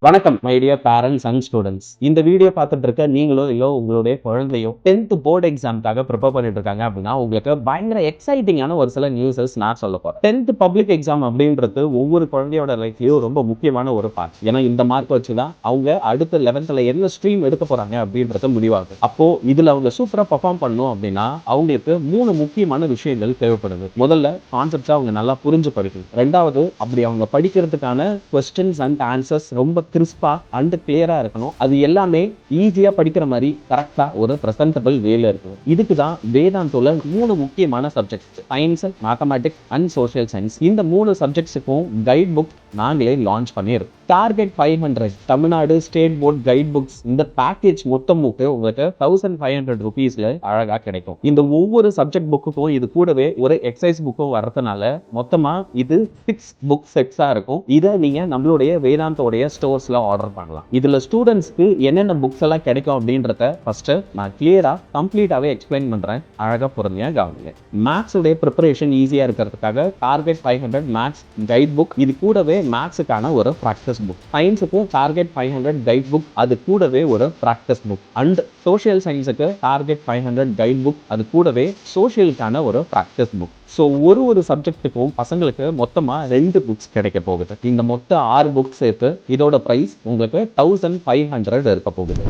வணக்கம் my dear parents and students. இந்த video பார்த்துட்டு இருக்க நீங்களோ இல்லோ உங்களுடைய குழந்தையோ 10th போர்டு எக்ஸாம்க்காக ப்ரிப்பேர் பண்ணிட்டு இருக்காங்க அப்படின்னா உங்களுக்கு பயங்கர எக்ஸைட்டிங்கான ஒரு சில நியூஸஸ் நான் சொல்ல போறேன். 10th பப்ளிக் எக்ஸாம் அப்படின்றது ஒவ்வொரு குழந்தையோட லைஃப்லயும் ரொம்ப முக்கியமான ஒரு பார்ட். ஏன்னா இந்த மார்க் வச்சுதான் அவங்க அடுத்த 11th என்ன ஸ்ட்ரீம் எடுக்க போறாங்க அப்படின்றது முடிவாகும். அப்போ இதுல அவங்க சூப்பரா பர்ஃபார்ம் பண்ணணும் அப்படின்னா அவங்களுக்கு 3 முக்கியமான விஷயங்கள் தேவைப்படுது. முதல்ல கான்செப்ட்ஸை அவங்க நல்லா புரிஞ்சு படிக்கணும். ரெண்டாவது, அப்படி அவங்க படிக்கிறதுக்கான கொஸ்டின்ஸ் அண்ட் ஆன்சர்ஸ் ரொம்ப கிறிஸ்பா அண்ட் கிளியரா இருக்கணும். அது எல்லாமே ஈஸியா படிக்கிற மாதிரி கரெக்டா ஒரு பிரசன்டபிள் வேல இருக்கணும். இதுக்கு தான் வேதாந்தோல 3 முக்கியமான subjects, science, mathematics and social science, இந்த 3 சப்ஜெக்ட்ஸுக்கும் கைட் புக் நாங்களே லான்ச் பண்ணியிருக்கோம். Target 500 Tamil Nadu state board guide books, இந்த பேக்கேஜ் மொத்தமுக்கு உங்களுக்கு 1500 rupeesல அழகா கிடைக்கும். இந்த ஒவ்வொரு சப்ஜெக்ட் புக்குக்கும் இது கூடவே ஒரு எக்ஸசைஸ் புக்கும் வரதுனால மொத்தமா இது 6 புக் செட்ஸா இருக்கும். இதை நீங்க நம்மளுடைய வேதாந்தோடைய ஸ்டோர்ஸ்ல ஆர்டர் பண்ணலாம். இதுல ஸ்டூடெண்ட்ஸ்க்கு என்னென்ன புக்ஸ் எல்லாம் கிடைக்கும் அப்படின்றத ஃபர்ஸ்ட் நான் கிளியரா கம்ப்ளீட்டாவே எக்ஸ்பிளைன் பண்றேன். அழகா பொறுமையா கவனிங்க. மேத்ஸ் உடைய ப்ரிப்பரேஷன் ஈஸியா இருக்கிறதுக்காக டார்கெட் 500 மேத்ஸ் கைட் புக், இது கூடவே மேத்ஸுக்கான ஒரு ப்ராக்டிஸ் புக். சயின்ஸுக்கும் டார்கெட் 500 கைட் புக், அது கூடவே ஒரு ப்ராக்டிஸ் புக். அண்ட் சோஷியல் சயின்ஸுக்கு டார்கெட் 500 கைட் புக், அது கூடவே சோஷியலுக்கான ஒரு ப்ராக்டிஸ் புக். ஸோ ஒரு சப்ஜெக்ட்டுக்கும் பசங்களுக்கு மொத்தமா 2 புக்ஸ் கிடைக்க போகுது. இந்த மொத்த 6 புக்ஸ் சேர்த்து இதோட பிரைஸ் உங்களுக்கு 1500 இருக்க போகுது.